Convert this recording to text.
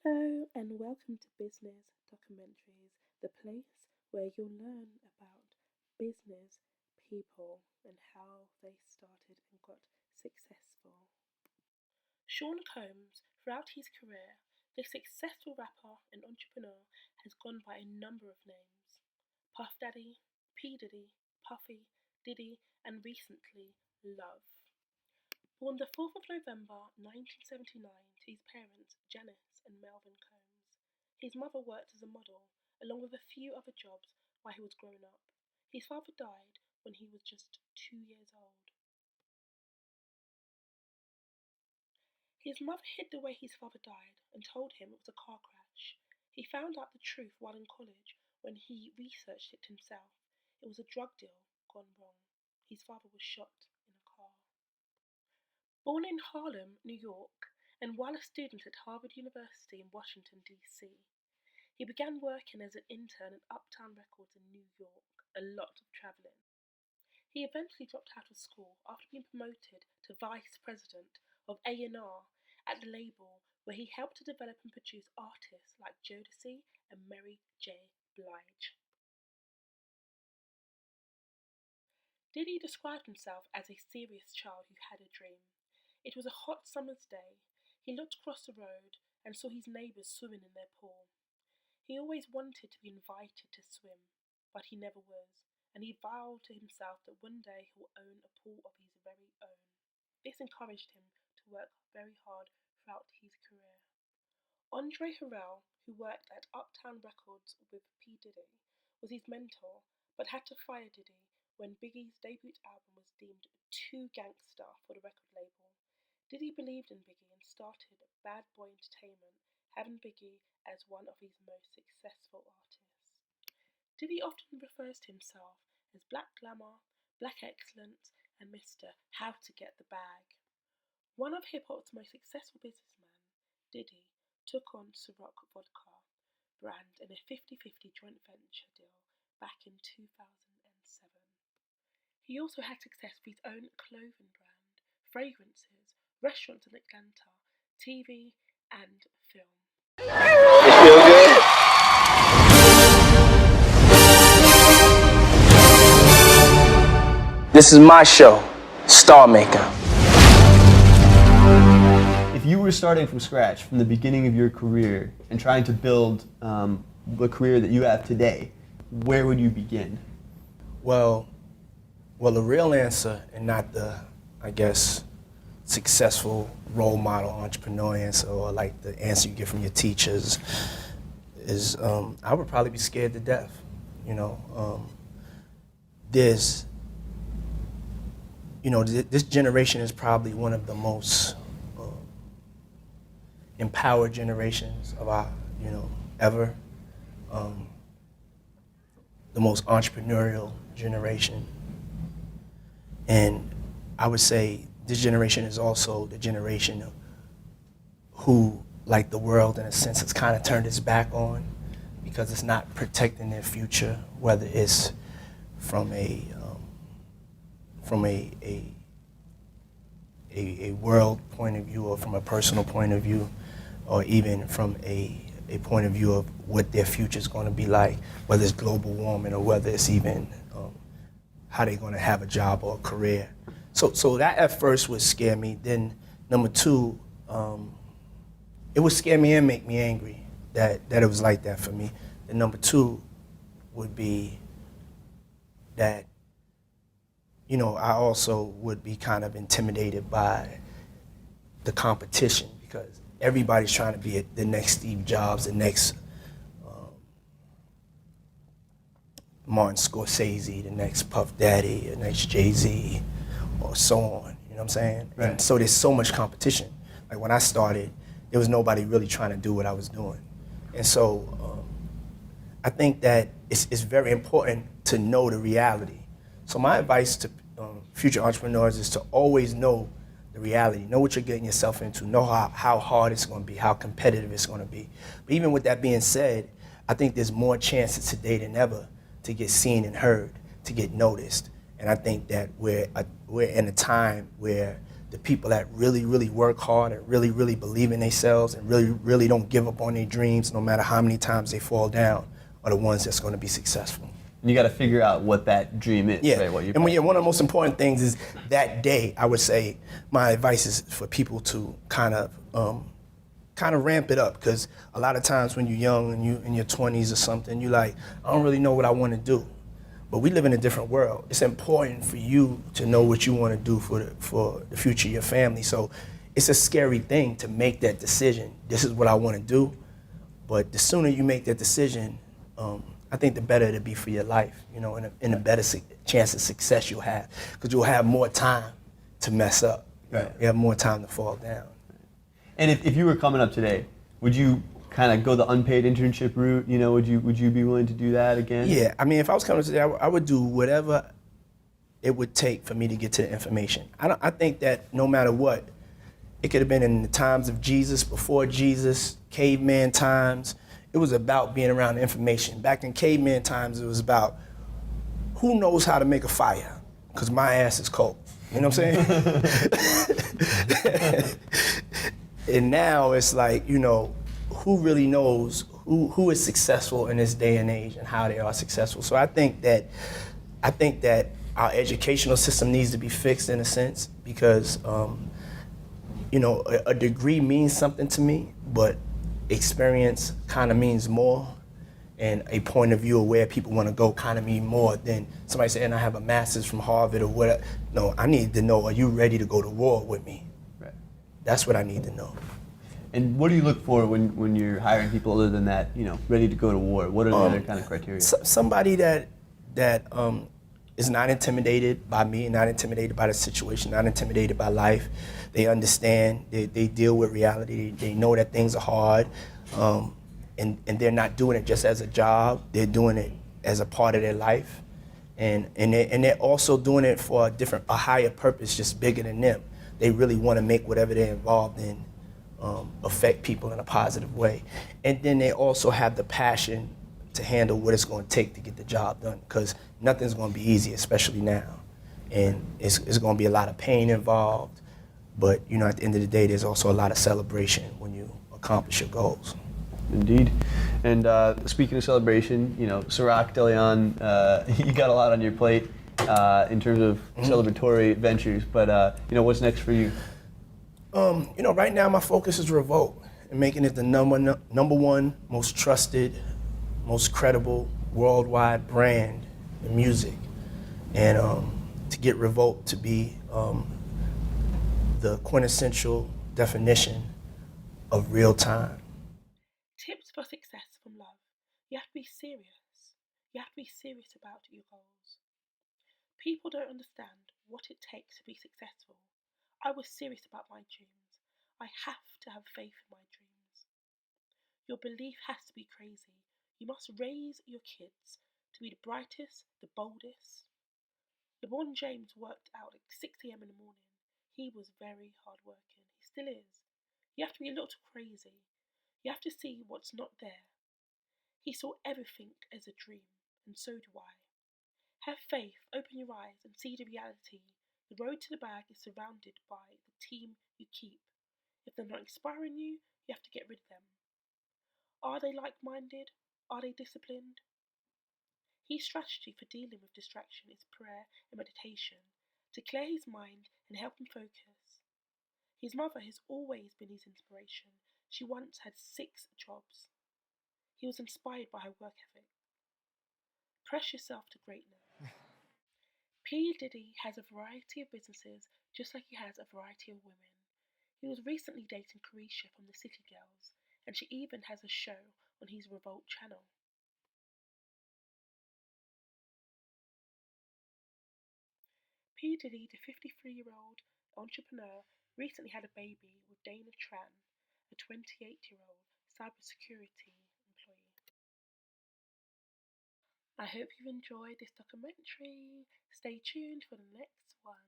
Hello and welcome to Business Documentaries, the place where you'll learn about business people and how they started and got successful. Sean Combs, throughout his career, this successful rapper and entrepreneur has gone by a number of names: Puff Daddy, P Diddy, Puffy, Diddy, and recently Love. Born the 4th of November 1979 to his parents Janice and Melvin Combs. His mother worked as a model, along with a few other jobs while he was growing up. His father died when he was just 2 years old. His mother hid the way his father died and told him it was a car crash. He found out the truth while in college when he researched it himself. It was a drug deal gone wrong. His father was shot in a car. Born in Harlem, New York, and while a student at Harvard University in Washington, D.C., he began working as an intern at Uptown Records in New York, a lot of traveling. He eventually dropped out of school after being promoted to vice president of A&R at the label, where he helped to develop and produce artists like Jodeci and Mary J. Blige. Diddy described himself as a serious child who had a dream. It was a hot summer's day. He looked across the road and saw his neighbours swimming in their pool. He always wanted to be invited to swim, but he never was, and he vowed to himself that one day he will own a pool of his very own. This encouraged him to work very hard throughout his career. Andre Harrell, who worked at Uptown Records with P Diddy, was his mentor, but had to fire Diddy when Biggie's debut album was deemed too gangster for the record label. Diddy believed in Biggie and started Bad Boy Entertainment, having Biggie as one of his most successful artists. Diddy often refers to himself as Black Glamour, Black Excellence, and Mr. How to Get the Bag. One of hip-hop's most successful businessmen, Diddy, took on Ciroc Vodka brand in a 50-50 joint venture deal back in 2007. He also had success with his own clothing brand, fragrances, restaurants in Atlanta, TV, and film. You feel good? This is my show, Star Maker. If you were starting from scratch, from the beginning of your career, and trying to build the career that you have today, where would you begin? Well, the real answer, and not the, I guess, successful role model entrepreneur answer, or like the answer you get from your teachers, is I would probably be scared to death. This generation is probably one of the most empowered generations of our, ever. The most entrepreneurial generation. And I would say this generation is also the generation who, like the world in a sense, has kind of turned its back on because it's not protecting their future, whether it's from a world point of view or from a personal point of view, or even from a point of view of what their future is going to be like, whether it's global warming or whether it's even how they're going to have a job or a career. So that at first would scare me. Then number two, it would scare me and make me angry that it was like that for me. And number two would be that, I also would be kind of intimidated by the competition, because everybody's trying to be the next Steve Jobs, the next Martin Scorsese, the next Puff Daddy, the next Jay-Z, or so on, you know what I'm saying? Right. And so there's so much competition. Like when I started, there was nobody really trying to do what I was doing. And so I think that it's very important to know the reality. So my advice to future entrepreneurs is to always know the reality, know what you're getting yourself into, know how hard it's going to be, how competitive it's going to be. But even with that being said, I think there's more chances today than ever to get seen and heard, to get noticed. And I think that we're in a time where the people that really, really work hard and really, really believe in themselves and really, really don't give up on their dreams no matter how many times they fall down are the ones that's going to be successful. And you got to figure out what that dream is, Yeah, right? What and one of the most important things is that day, I would say my advice is for people to kind of ramp it up, because a lot of times when you're young and you in your 20s or something, you like, I don't really know what I want to do. But we live in a different world. It's important for you to know what you want to do for the future of your family. So it's a scary thing to make that decision. This is what I want to do. But the sooner you make that decision, I think the better it'll be for your life, and a better chance of success you'll have, because you'll have more time to mess up. Right. You have more time to fall down. And if you were coming up today, would you kind of go the unpaid internship route? Would you be willing to do that again? Yeah, I mean, if I was coming today, I would do whatever it would take for me to get to the information. I think that no matter what, it could have been in the times of Jesus, before Jesus, caveman times. It was about being around the information. Back in caveman times, it was about who knows how to make a fire, because my ass is cold. You know what I'm saying? And now it's like, who really knows who is successful in this day and age and how they are successful. So I think that our educational system needs to be fixed in a sense, because a degree means something to me, but experience kind of means more, and a point of view of where people want to go kind of mean more than somebody saying I have a master's from Harvard or whatever. No, I need to know, are you ready to go to war with me? Right. That's what I need to know. And what do you look for when you're hiring people other than that, ready to go to war? What are the other kind of criteria? Somebody that is not intimidated by me, not intimidated by the situation, not intimidated by life. They understand, they deal with reality, they know that things are hard, and they're not doing it just as a job, they're doing it as a part of their life. And they're also doing it for a higher purpose, just bigger than them. They really want to make whatever they're involved in affect people in a positive way. And then they also have the passion to handle what it's going to take to get the job done, because nothing's going to be easy, especially now. And it's going to be a lot of pain involved, but at the end of the day, there's also a lot of celebration when you accomplish your goals. Indeed. And speaking of celebration, Ciroc, DeLeon, you got a lot on your plate in terms of celebratory ventures, but what's next for you? Right now my focus is Revolt and making it the number one most trusted, most credible worldwide brand in music, and to get Revolt to be the quintessential definition of real time. Tips for success from love. You have to be serious. You have to be serious about your goals. People don't understand what it takes to be successful. I was serious about my dreams. I have to have faith in my dreams. Your belief has to be crazy. You must raise your kids to be the brightest, the boldest. LeBron James worked out at 6 a.m. in the morning. He was very hardworking. He still is. You have to be a little crazy. You have to see what's not there. He saw everything as a dream, and so do I. Have faith, open your eyes, and see the reality. The road to the bag is surrounded by the team you keep. If they're not inspiring you, you have to get rid of them. Are they like-minded? Are they disciplined? His strategy for dealing with distraction is prayer and meditation, to clear his mind and help him focus. His mother has always been his inspiration. She once had 6 jobs. He was inspired by her work ethic. Press yourself to greatness. P Diddy has a variety of businesses, just like he has a variety of women. He was recently dating Carisha from the City Girls, and she even has a show on his Revolt channel. P Diddy, the 53-year-old entrepreneur, recently had a baby with Dana Tran, a 28-year-old cybersecurity employee. I hope you've enjoyed this documentary. Stay tuned for the next one.